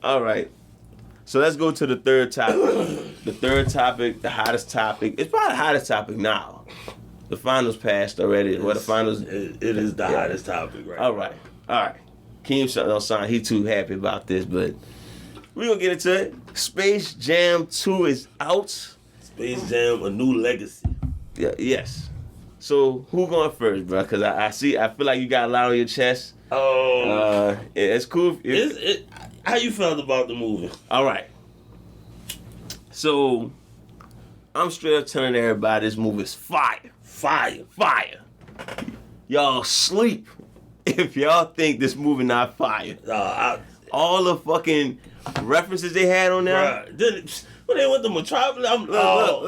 All right. So let's go to the third topic. The third topic, the hottest topic. It's probably the hottest topic now. The finals passed already. The finals. It is the hottest topic right All right. Keem don't sound he too happy about this, but we're going to get into it. Space Jam 2 is out. Space Jam, a new legacy. Yeah, yes. So who going first, bro? Because I feel like you got a lot on your chest. It's cool. How you felt about the movie? All right. So I'm straight up telling everybody this movie is fire. Y'all sleep if y'all think this movie not fire. All the fucking references they had on there. When they went to Metropolis, hold up.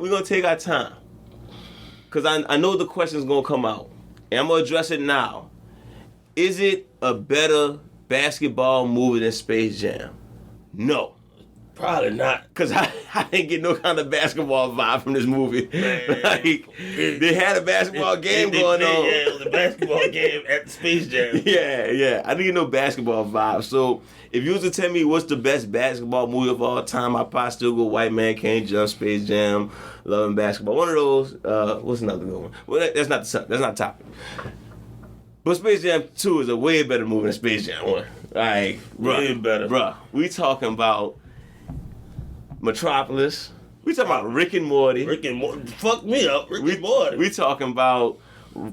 We're gonna take our time. Cause I know the question's gonna come out. And I'm gonna address it now. Is it a better basketball movie than Space Jam? No. Probably not. Because I didn't get no kind of basketball vibe from this movie. Like, they had a basketball game going on. Yeah, it was a basketball game at the Space Jam. Yeah. I didn't get no basketball vibe. So, if you was to tell me what's the best basketball movie of all time, I'd probably still go White Man Can't Jump, Space Jam, Love and Basketball. One of those. What's another good one? Well, that's not the topic. But Space Jam 2 is a way better movie than Space Jam 1. Like, way better. Bruh, we talking about Metropolis. We talking about Rick and Morty. Fuck me up. Rick and Morty. We talking about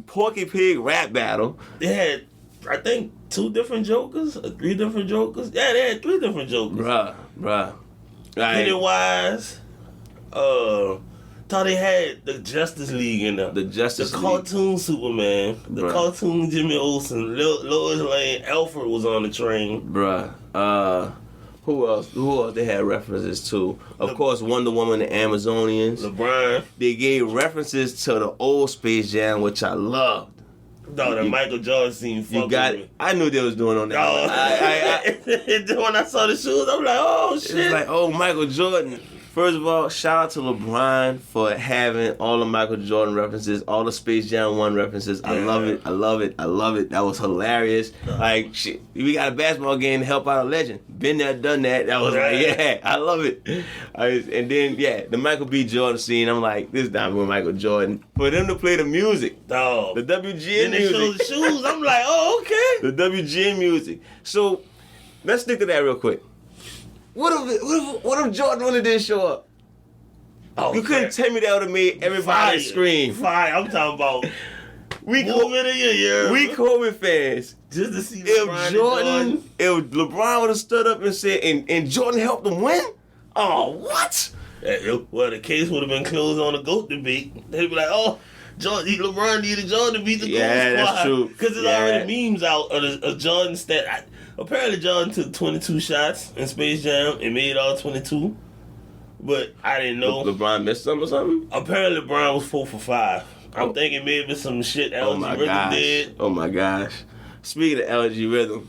Porky Pig rap battle. They had, I think, 2 different Jokers or 3 different Jokers. Yeah, they had 3 different Jokers. Bruh. Pennywise. Thought they had the Justice League in there. The cartoon Superman. The cartoon Jimmy Olsen. Lois Lane. Alfred was on the train. Who else they had references to? Of course, Wonder Woman and Amazonians. LeBron. They gave references to the old Space Jam, which I loved. No, the Michael Jordan scene. I knew they was doing on that. When I saw the shoes, I'm like, oh shit. It's like, oh, Michael Jordan. First of all, shout out to LeBron for having all the Michael Jordan references, all the Space Jam 1 references. I love it. That was hilarious. Like, shit, we got a basketball game to help out a legend. Been there, done that. That was like, yeah, I love it. And then, the Michael B. Jordan scene, I'm like, this is not with Michael Jordan. For them to play the music, the WGN music. They show the shoes, I'm like, oh, okay. The WGN music. So, let's stick to that real quick. What if Jordan really did show up? You couldn't tell me that would have made everybody scream. Fire. I'm talking about we COVID fans. Just to see if LeBron would have stood up and said, and Jordan helped them win? Oh, what? Well, the case would have been closed on the GOAT debate. They'd be like, oh, LeBron needed Jordan to beat the GOAT squad. Yeah, that's true. Because there's already memes out of Jordan stat. Apparently, Jordan took 22 shots in Space Jam and made all 22. But I didn't know. LeBron missed some or something? Apparently, LeBron was 4 for 5. I'm thinking maybe some shit LG Rhythm did. Oh, my gosh. Speaking of LG Rhythm,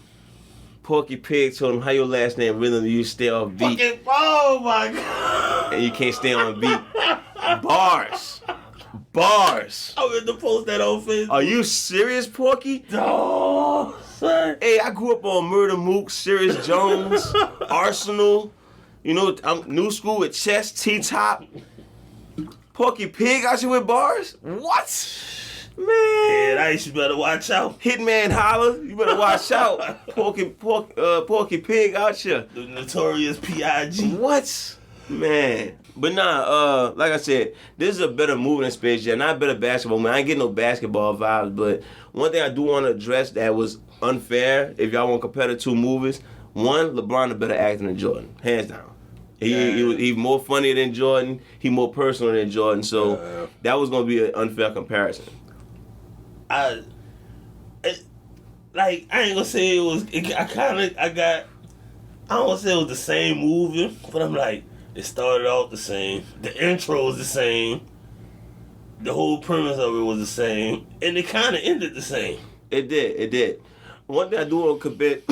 Porky Pig told him, how your last name Rhythm, you stay off beat. Oh, my God. And you can't stay on beat. Bars. I'm going to post that on Facebook. Are you serious, Porky? Oh, son. Hey, I grew up on Murder Mook, Sirius Jones, Arsenal. You know, I'm new school with Chess, T-Top. Porky Pig out here with bars? What? Man. Yeah, you better watch out. Hitman Holler, you better watch out. Porky Pig out here. The notorious P.I.G. What? Man. But like I said, this is a better movie than Space Jam. Not a better basketball movie. I ain't getting no basketball vibes, but one thing I do want to address that was unfair, if y'all want to compare the 2 movies, one, LeBron a better actor than Jordan. Hands down. He more funny than Jordan. He more personal than Jordan. So that was going to be an unfair comparison. I ain't gonna say it was. I don't want to say it was the same movie, but I'm like, it started off the same. The intro was the same. The whole premise of it was the same, and it kind of ended the same. It did. One thing I do want to commend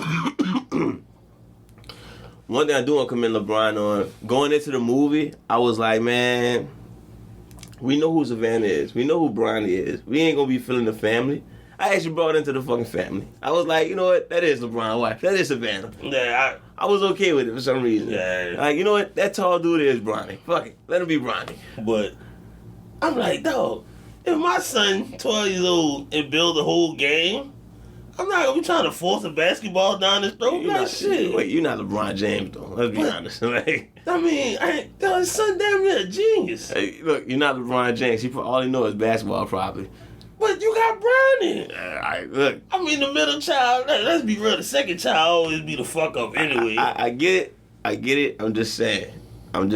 LeBron on, going into the movie, I was like, man, we know who Savannah is. We know who Bronny is. We ain't going to be feeling the family. I actually brought into the fucking family. I was like, you know what? That is LeBron's wife. That is Savannah. Yeah, I was okay with it for some reason. Yeah. Like, you know what? That tall dude is Bronny. Fuck it. Let him be Bronny. But I'm like, dog, if my son 12 years old and build a whole game, I'm not gonna be trying to force a basketball down his throat. Like, shit. Wait, you're not LeBron James though. Let's be honest. Like, I mean, his son damn near a genius. Hey, look, you're not LeBron James. All he knows is basketball, probably. But you got Bronny. All right, look. I mean, the middle child, let's be real, the second child always be the fuck up anyway. I get it. I'm just saying. I can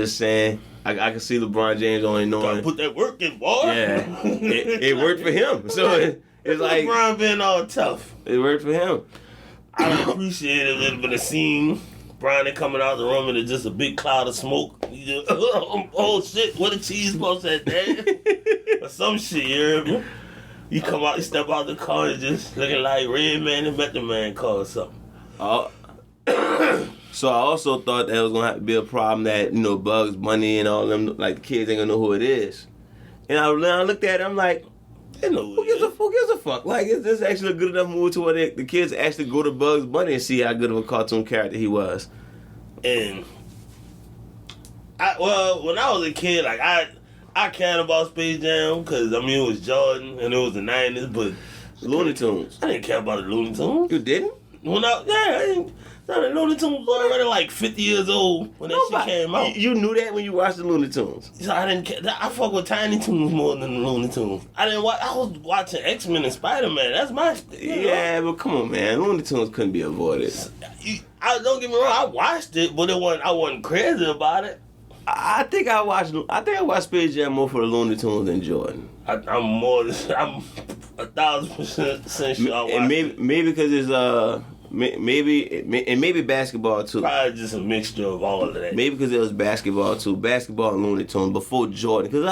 see LeBron James only knowing. Gotta put that work in, boy. Yeah, it worked for him. So it's like LeBron being all tough. It worked for him. I would appreciate it if it been a scene. Bronny coming out the room and it's just a big cloud of smoke. You just, oh shit, what a cheese ball said that. Or some shit, you hear me? You come out, you step out the car and just looking like Red Man and Method Man car or something. So I also thought that was gonna have to be a problem that, you know, Bugs Bunny and all them, like, the kids ain't gonna know who it is. And I looked at it, I'm like, who gives a fuck? Like, is this actually a good enough movie to where the kids actually go to Bugs Bunny and see how good of a cartoon character he was? And when I was a kid, like I cared about Space Jam because I mean it was Jordan and it was the 90s, but Looney Tunes. I didn't care about the Looney Tunes. You didn't? I didn't. The Looney Tunes was already like 50 years old when that shit came out. You knew that when you watched the Looney Tunes. So I didn't care. I fuck with Tiny Toons more than the Looney Tunes. I was watching X-Men and Spider-Man. That's my. Yeah, but come on, man. Looney Tunes couldn't be avoided. Don't get me wrong. I watched it, but I wasn't crazy about it. I think I watched Space Jam more for the Looney Tunes than Jordan. I'm 1,000% sure I watched and it. maybe because it's maybe basketball too. Probably just a mixture of all of that. Maybe because it was basketball too, basketball and Looney Tunes before Jordan. Because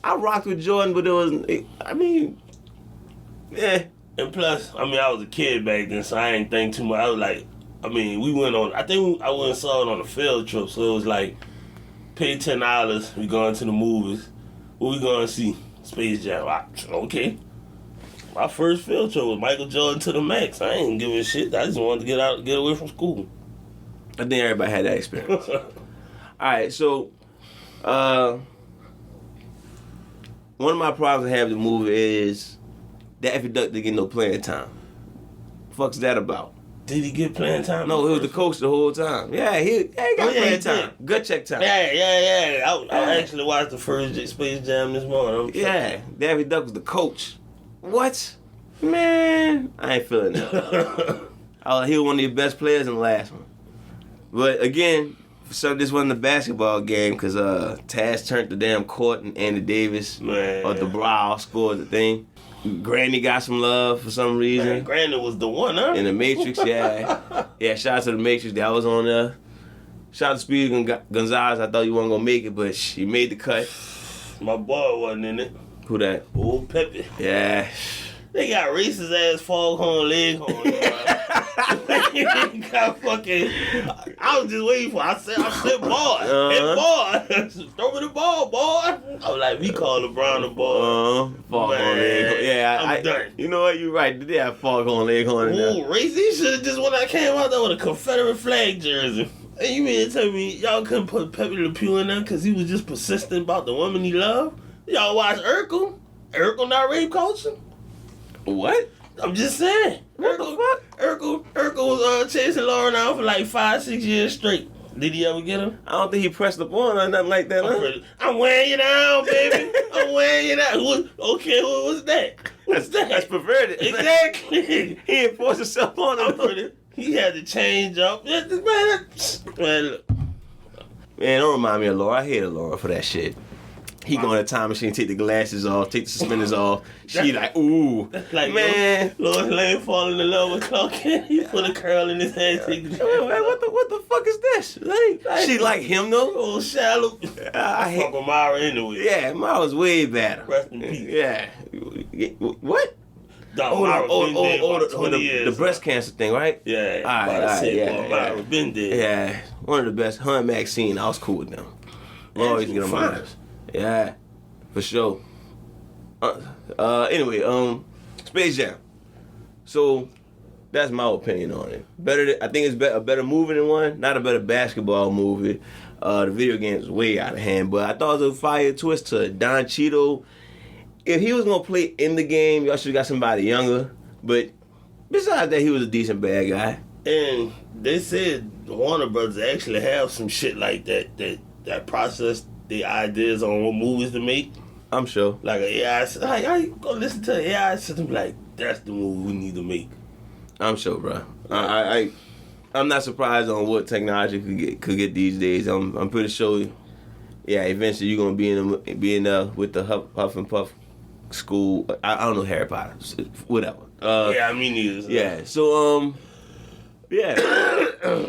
I rocked with Jordan, but yeah. And plus, I was a kid back then, so I ain't think too much. I was like, we went on. I think I went and saw it on a field trip, so it was like, pay $10, we going to the movies. What we going to see? Space Jam. Okay. My first field trip was Michael Jordan to the max. I ain't giving a shit. I just wanted to get away from school. I think everybody had that experience. All right, so one of my problems I have with the movie is Daffy Duck didn't get no playing time. Fuck's that about? Did he get playing time? No, he was the coach the whole time. Yeah, he got playing time. Gut check time. Yeah. I actually watched the first Space Jam this morning. Yeah, Daffy Duck was the coach. What? Man, I ain't feeling that. He was one of your best players in the last one. But again, so this wasn't a basketball game because Taz turned the damn court and Andy Davis or DeBrow scored the thing. Granny got some love for some reason. Man, Granny was the one, huh? In the Matrix, yeah. Yeah, shout out to the Matrix. That was on there. Shout out to Speedy Gonzalez. I thought you weren't going to make it, but he made the cut. My boy wasn't in it. Who that? Old Pepe. Yeah. They got racist ass foghorn leghorn. Got fucking. I was just waiting for. I said, boy, hey boy, throw me the ball, boy. I was like, we call LeBron the ball. Foghorn leghorn. Yeah, I'm done. You know what? You're right. They have foghorn leghorn in there. Ooh, racist should have just when I came out there with a Confederate flag jersey. And you mean to tell me y'all couldn't put Pepe Le Pew in there because he was just persistent about the woman he loved? Y'all watch Urkel? Urkel not rape culture? What? I'm just saying. What the fuck? Urkel was chasing Lauren out for like 5-6 years straight. Did he ever get her? I don't think he pressed the ball or nothing like that. I'm wearing you down, baby. I'm wearing you down. Okay, what was that? What's that? That's perverted. Exactly. He enforced himself on him. He had to change up. Man, look. Man, don't remind me of Laura. I hated Laura for that shit. He go in a time machine, take the glasses off, take the suspenders off. She like, ooh, like, man. Lois Lane falling in love with Clark Kent. He put a curl in his head. Man, what the fuck is this? Like, she like him though? Oh, shallow. I fuck with Myra anyway. Yeah, Myra's way better. Rest in peace. Yeah. What? The breast cancer thing, right? Yeah. Myra been dead. Yeah, one of the best. Her and Maxine, I was cool with them. Always get them on. Yeah, for sure. Anyway, Space Jam. So that's my opinion on it. I think it's a better movie than one, not a better basketball movie. The video game is way out of hand, but I thought it was a fire twist to Don Cheadle. If he was gonna play in the game, y'all should have got somebody younger. But besides that, he was a decent bad guy. And they said Warner Brothers actually have some shit like that process the ideas on what movies to make. I'm sure. Like an AI, like how you gonna listen to an AI system like that's the movie we need to make? I'm sure, bro. I'm not surprised on what technology could get these days. I'm pretty sure. Yeah, eventually you're gonna be in with the Huff and Puff school. I don't know Harry Potter, whatever. Yeah, I mean neither. Yeah. So yeah.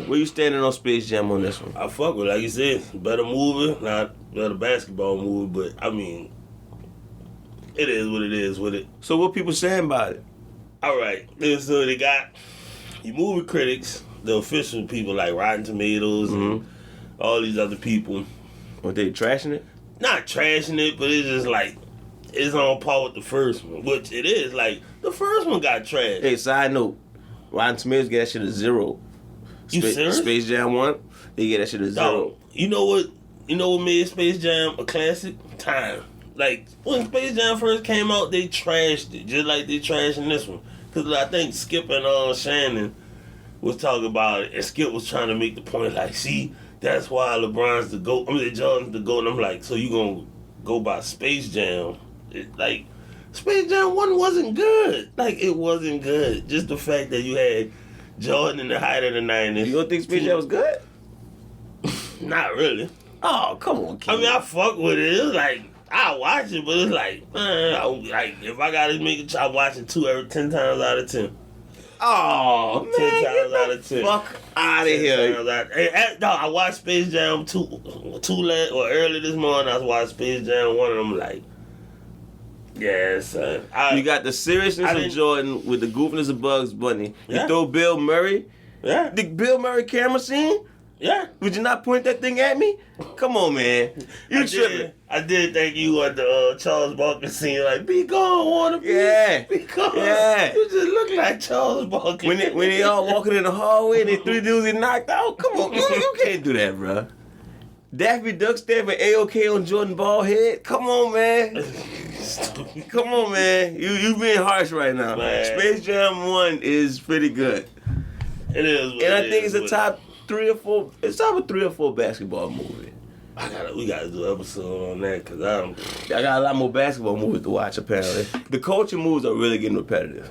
Where you standing on Space Jam on this one? I fuck with it. Like you said, better movie, not better basketball movie, but I mean, it is what it is with it. So what people saying about it? All right, so they got your movie critics, the official people like Rotten Tomatoes and all these other people. What, they trashing it? Not trashing it, but it's just like it's on par with the first one, which it is. Like the first one got trashed. Hey, side note, Rotten Tomatoes get that shit a 0. You serious? Space Jam 1, they get that shit a 0. Dog, you know what made Space Jam a classic? Time. Like when Space Jam first came out, they trashed it just like they trashing this one. Cause I think Skip and Shannon was talking about it, and Skip was trying to make the point like, see, that's why LeBron's the GOAT. I mean, Jordan's the GOAT. And I'm like, so you gonna go by Space Jam? Like, Space Jam 1 wasn't good. Like, it wasn't good. Just the fact that you had Jordan in the height of the 90s. You don't think Space Jam was good? Not really. Oh, come on, kid. I mean, I fuck with it. It's like, I watch it, but it's like, like if I gotta make it, I watch it 10 times out of 10. Oh, man. 10 times out of 10. Fuck out of here. No, I watched Space Jam 2 early this morning. I watched Space Jam 1, and I'm like, yeah, son. You got the seriousness of Jordan with the goofiness of Bugs Bunny. You throw Bill Murray. Yeah. The Bill Murray camera scene? Yeah. Would you not point that thing at me? Come on, man. You tripping. I did think you at the Charles Barkley scene, like, be gone, Warner. Yeah. Be gone. Yeah. You just look like Charles Barkley. When they all walking in the hallway and they 3 dudes get knocked out, come on, you can't do that, bro. Daffy Duck staring with A-OK on Jordan Ballhead? Come on, man. Come on, man. You being harsh right now. Man. Space Jam 1 is pretty good. It is. And I think it's a top 3 or 4. It's top of 3 or 4 basketball movie. We gotta do an episode on that because I got a lot more basketball movies to watch. Apparently, the culture movies are really getting repetitive.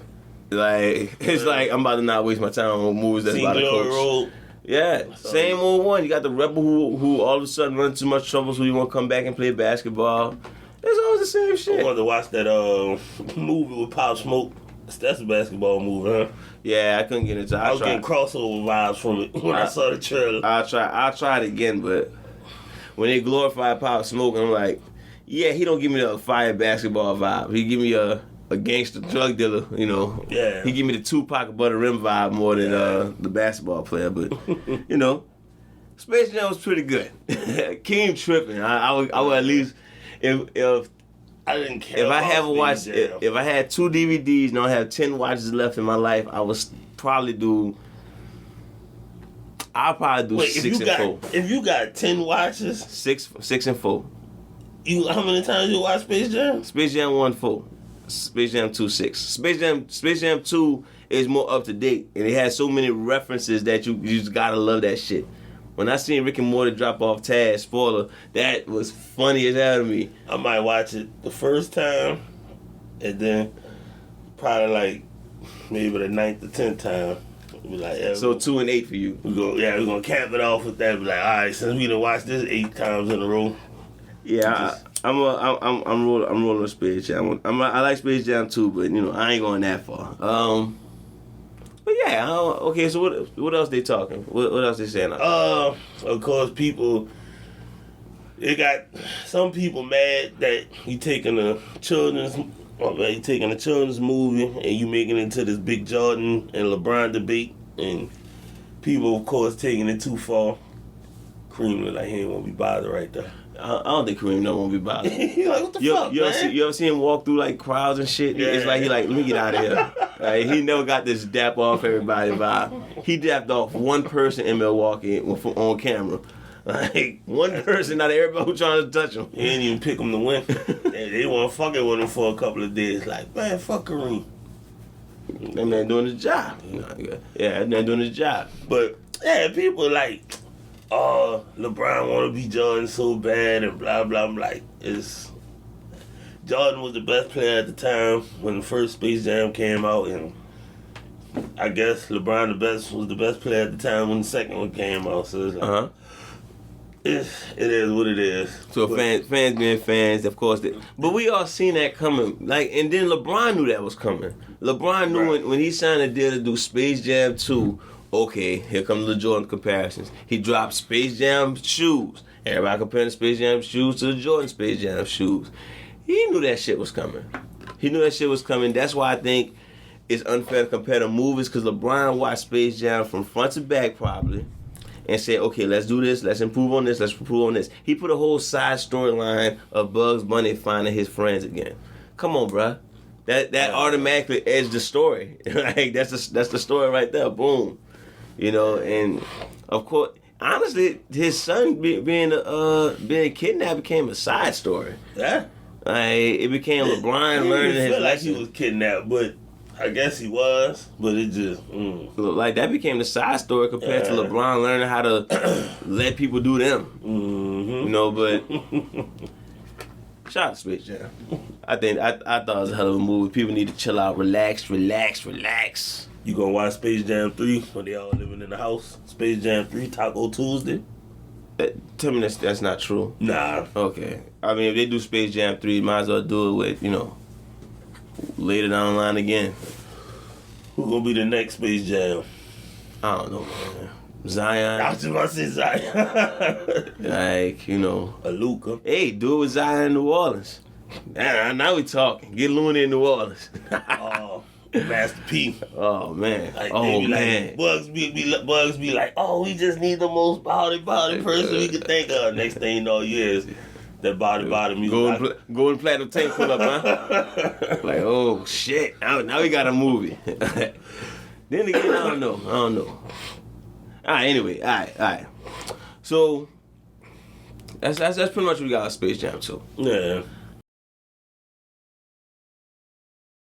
Like it's like I'm about to not waste my time on movies that's about to coach. Yeah, same old one. You got the rebel who all of a sudden run too much trouble, so you want to come back and play basketball. It's always the same shit. I wanted to watch that movie with Pop Smoke. That's a basketball movie, huh? Yeah, I couldn't get into it. I was getting crossover vibes from it when I saw the trailer. I'll try it again, but when they glorify Pop Smoke, I'm like, yeah, he don't give me the fire basketball vibe. He give me a gangster drug dealer, you know. Yeah. He give me the Tupac Butter Rim vibe more than the basketball player, but you know, Space Jam was pretty good. Keem tripping. I would at least if I didn't care. If I haven't watched if I had 2 DVDs and I have 10 watches left in my life, I would probably do. I'll probably do 6 and 4. If you got 10 watches, 6 and 4. How many times you watch Space Jam? Space Jam 1 4. Space Jam 2 6. Space Jam 2 is more up to date, and it has so many references that you just gotta love that shit. When I seen Rick and Morty drop off Taz, spoiler, that was funny as hell to me. I might watch it the first time, and then probably like maybe the 9th or 10th time. Be like, yeah, so 2 and 8 for you. We're gonna cap it off with that. Be like, all right, since we done watched this 8 times in a row. Yeah, I'm rolling with Space Jam. I like Space Jam too, but you know I ain't going that far. But yeah, okay. So what else they talking? What else they saying? Of course, it got some people mad that you taking a children's movie and you making it into this big Jordan and LeBron debate, and people of course taking it too far. Cream look like he ain't want to be bothered right there. I don't think Kareem don't want to be bothered. He like, what the fuck, man? You ever see him walk through like crowds and shit? Yeah. It's like he like, let me get out of here. Like, he never got this dap off everybody vibe. He dapped off one person in Milwaukee on camera. Like, one person out of everybody who trying to touch him. He didn't even pick him to win. They want to fuck it with him for a couple of days. Like, man, fuck Kareem. That man doing his job. Yeah, that man doing his job. But, yeah, people like, oh, LeBron want to be Jordan so bad and blah, blah. I'm like, Jordan was the best player at the time when the first Space Jam came out, and I guess LeBron was the best player at the time when the second one came out. So it's like, it is what it is. So fans being fans, of course. But we all seen that coming. Like, and then LeBron knew that was coming. LeBron knew when he signed a deal to do Space Jam 2, okay, here come the Jordan comparisons. He dropped Space Jam shoes. Everybody comparing the Space Jam shoes to the Jordan Space Jam shoes. He knew that shit was coming. That's why I think it's unfair to compare the movies, because LeBron watched Space Jam from front to back probably and said, okay, let's do this, let's improve on this, let's improve on this. He put a whole side storyline of Bugs Bunny finding his friends again. Come on, bruh. That automatically edged the story. Like, that's the story right there. Boom. You know, and of course, honestly, his son being kidnapped became a side story. Yeah. Like, it became LeBron learning his lesson. Like he was kidnapped, but I guess he was. But it just like that became the side story compared to LeBron learning how to let people do them. You know, but shout out to Space Jam. I thought it was a hell of a movie. People need to chill out, relax. You gonna watch Space Jam 3 when they all living in the house? Space Jam 3 Taco Tuesday? Tell me that's not true. Nah. Okay. I mean, if they do Space Jam 3, might as well do it with, you know, later down the line again. Who gonna be the next Space Jam? I don't know, man. Zion. I was just about to say Zion. Like, you know. A Luka. Hey, do it with Zion in New Orleans. Now we talking. Get Looney in New Orleans. Master P. Oh man. Like, man. Like, Bugs be like, oh, we just need the most body person we can think of. Next thing you know, that body music. Golden platinum tank pull up, huh? Like, oh shit. Now we got a movie. Then again, I don't know. Alright, anyway, alright. So that's pretty much what we got on Space Jam 2. Yeah.